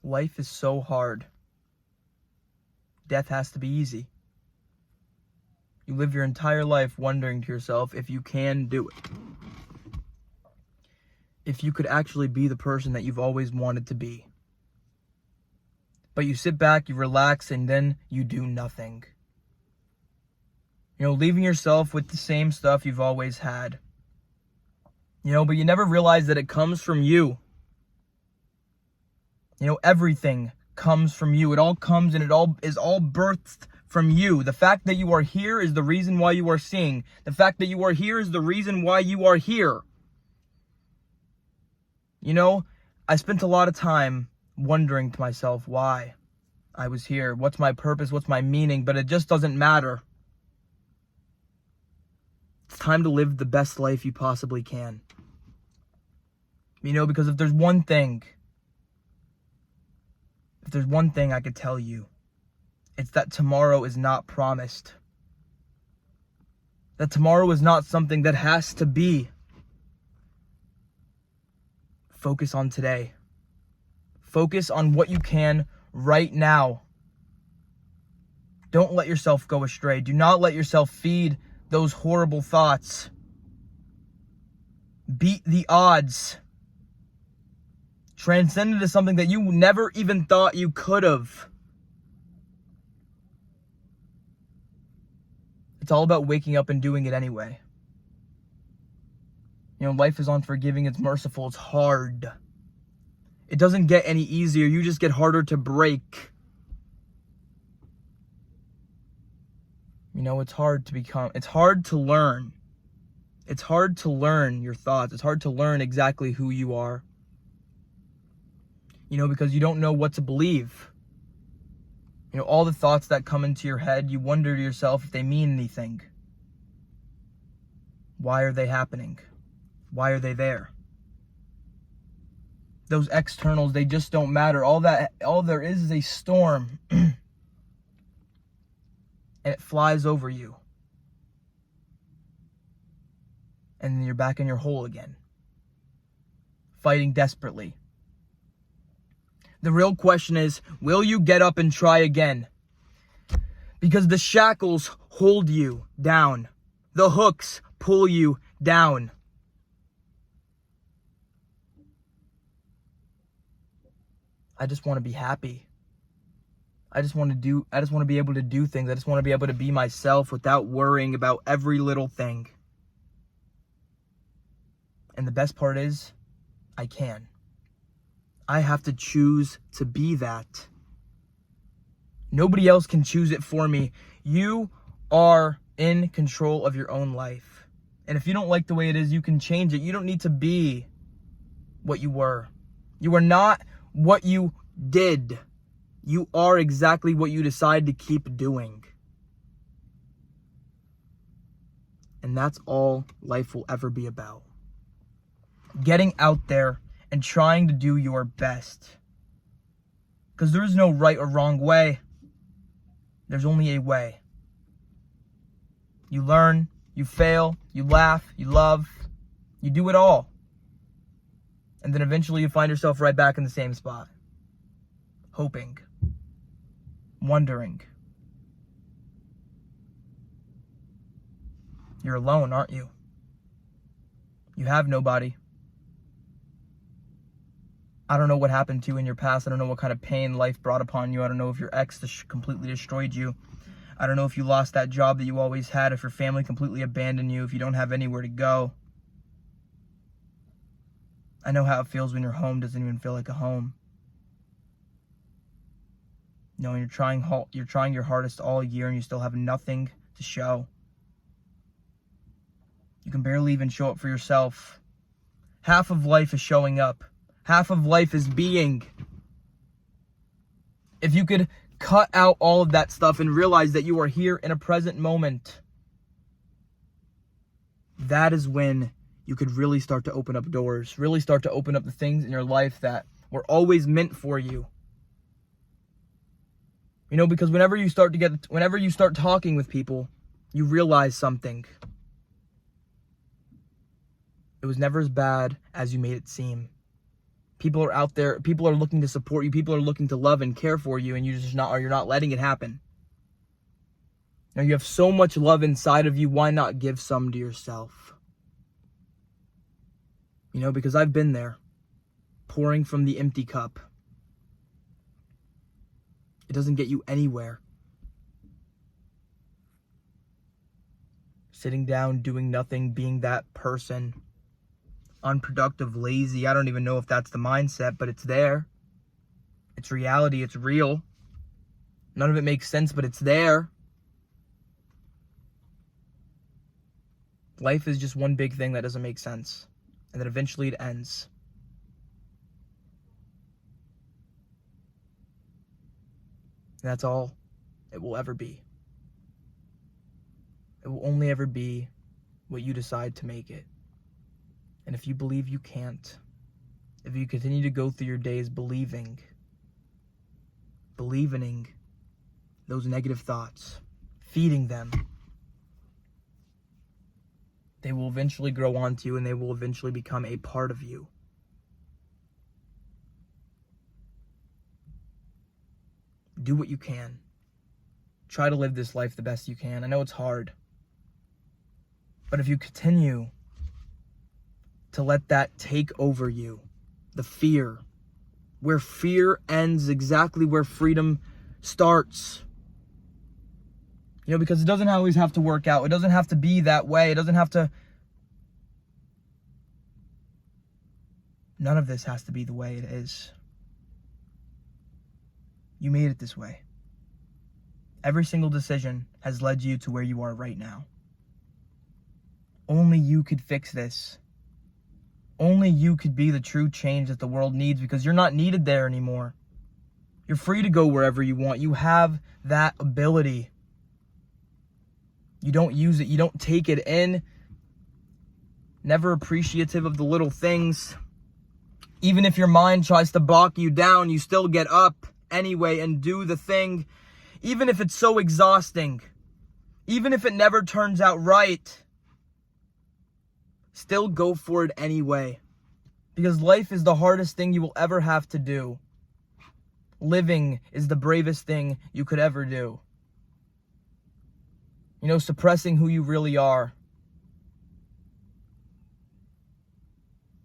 Life is so hard. Death has to be easy. You live your entire life wondering to yourself if you can do it. If you could actually be the person that you've always wanted to be. But you sit back, you relax, and then you do nothing. Leaving yourself with the same stuff you've always had. But you never realize that it comes from you. Everything comes from you. It all comes and it all is all birthed from you. The fact that you are here is the reason why you are seeing. The fact that you are here is the reason why you are here. I spent a lot of time wondering to myself why I was here. What's my purpose? What's my meaning? But it just doesn't matter. It's time to live the best life you possibly can. Because if there's one thing I could tell you, it's that tomorrow is not promised. That tomorrow is not something that has to be. Focus on today. Focus on what you can right now. Don't let yourself go astray. Do not let yourself feed those horrible thoughts. Beat the odds. Transcend into something that you never even thought you could have. It's all about waking up and doing it anyway. Life is unforgiving, it's merciful, it's hard. It doesn't get any easier, you just get harder to break. It's hard to learn. It's hard to learn your thoughts. It's hard to learn exactly who you are. Because you don't know what to believe. All the thoughts that come into your head, you wonder to yourself if they mean anything. Why are they happening? Why are they there? Those externals, they just don't matter. All there is a storm. And it flies over you. And then you're back in your hole again. Fighting desperately. The real question is, will you get up and try again? Because the shackles hold you down. The hooks pull you down. I just want to be happy. I just want to be able to do things. I just want to be able to be myself without worrying about every little thing. And the best part is, I can. I have to choose to be that. Nobody else can choose it for me. You are in control of your own life. And if you don't like the way it is, you can change it. You don't need to be what you were. You are not what you did. You are exactly what you decide to keep doing. And that's all life will ever be about. Getting out there and trying to do your best. Because there is no right or wrong way. There's only a way. You learn, you fail, you laugh, you love, you do it all. And then eventually you find yourself right back in the same spot. Hoping. Wondering. You're alone, aren't you? You have nobody. I don't know what happened to you in your past. I don't know what kind of pain life brought upon you. I don't know if your ex completely destroyed you. I don't know if you lost that job that you always had, if your family completely abandoned you, if you don't have anywhere to go. I know how it feels when your home doesn't even feel like a home. And you're trying your hardest all year and you still have nothing to show. You can barely even show up for yourself. Half of life is showing up. Half of life is being. If you could cut out all of that stuff and realize that you are here in a present moment, that is when you could really start to open up doors, really start to open up the things in your life that were always meant for you. Because whenever you start talking with people, you realize something. It was never as bad as you made it seem. People are out there, people are looking to support you, people are looking to love and care for you, and you're not letting it happen. Now you have so much love inside of you, why not give some to yourself? Because I've been there, pouring from the empty cup. It doesn't get you anywhere. Sitting down, doing nothing, being that person. Unproductive, lazy. I don't even know if that's the mindset, but it's there. It's reality. It's real. None of it makes sense, but it's there. Life is just one big thing that doesn't make sense. And then eventually it ends. And that's all it will ever be. It will only ever be what you decide to make it. And if you believe you can't, if you continue to go through your days believing those negative thoughts, feeding them, they will eventually grow onto you and they will eventually become a part of you. Do what you can. Try to live this life the best you can. I know it's hard. But if you continue to let that take over you, the fear, where fear ends, exactly where freedom starts. Because it doesn't always have to work out. It doesn't have to be that way. It doesn't have to. None of this has to be the way it is. You made it this way. Every single decision has led you to where you are right now. Only you could fix this. Only you could be the true change that the world needs, because you're not needed there anymore. You're free to go wherever you want. You have that ability. You don't use it. You don't take it in. Never appreciative of the little things. Even if your mind tries to block you down, you still get up anyway and do the thing. Even if it's so exhausting. Even if it never turns out right. Still go for it anyway. Because life is the hardest thing you will ever have to do. Living is the bravest thing you could ever do. Suppressing who you really are.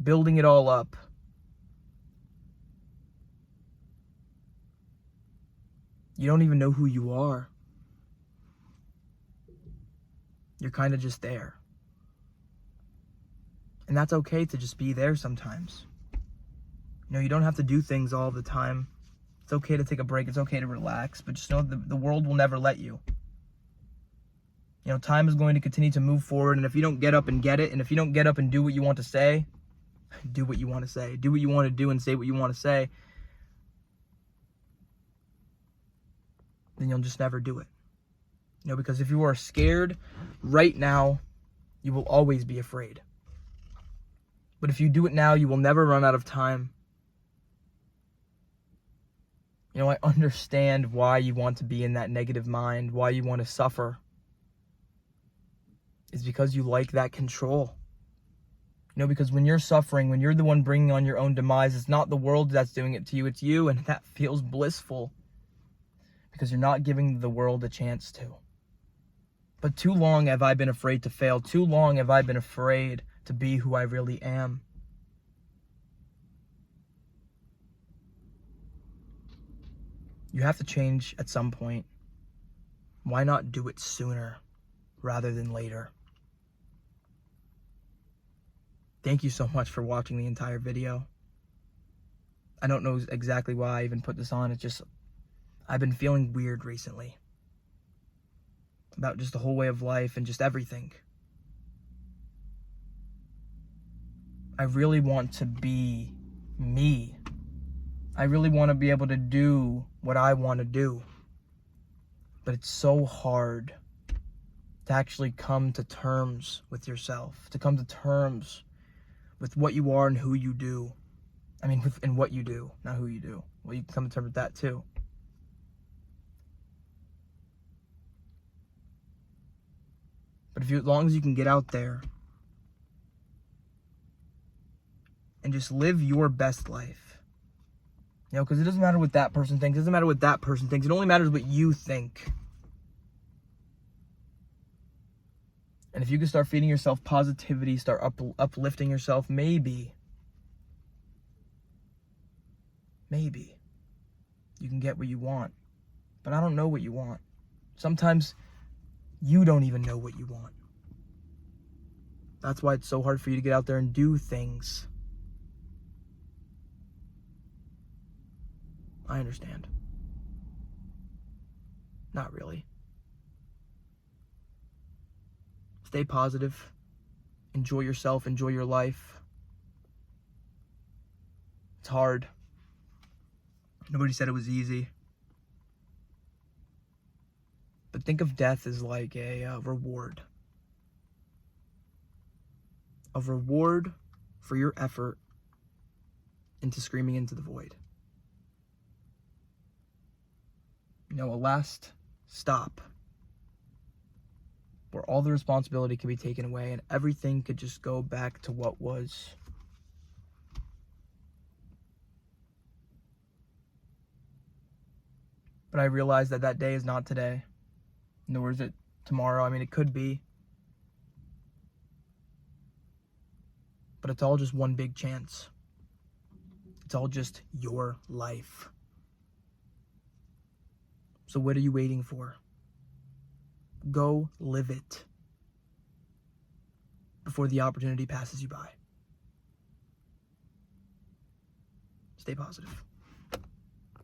Building it all up. You don't even know who you are. You're kind of just there. And that's okay to just be there sometimes. You don't have to do things all the time. It's okay to take a break. It's okay to relax. But just know the world will never let you. Time is going to continue to move forward. And if you don't get up and get it, and if you don't get up and do what you want to say, do what you want to say. Do what you want to do and say what you want to say. Then you'll just never do it. Because if you are scared right now, you will always be afraid. But if you do it now, you will never run out of time. I understand why you want to be in that negative mind, why you want to suffer. It's because you like that control. Because when you're suffering, when you're the one bringing on your own demise, it's not the world that's doing it to you, it's you, and that feels blissful. Because you're not giving the world a chance to. But too long have I been afraid to fail. Too long have I been afraid to be who I really am. You have to change at some point. Why not do it sooner rather than later? Thank you so much for watching the entire video. I don't know exactly why I even put this on. It's just, I've been feeling weird recently. About just the whole way of life and just everything. I really want to be me. I really want to be able to do what I want to do. But it's so hard to actually come to terms with yourself. To come to terms with what you are and who you do. And what you do, not who you do. Well, you can come to terms with that too. But as long as you can get out there and just live your best life, You know, because it doesn't matter what that person thinks. It doesn't matter what that person thinks. It only matters what you think. And if you can start feeding yourself positivity, start uplifting yourself, maybe you can get what you want. But I don't know what you want. Sometimes you don't even know what you want. That's why it's so hard for you to get out there and do things. I understand. Not really. Stay positive. Enjoy yourself. Enjoy your life. It's hard. Nobody said it was easy. But think of death as like a reward. A reward for your effort into screaming into the void. You know, a last stop where all the responsibility can be taken away and everything could just go back to what was. But I realized that that day is not today, nor is it tomorrow. I mean, it could be. But it's all just one big chance. It's all just your life. So what are you waiting for? Go live it before the opportunity passes you by. Stay positive.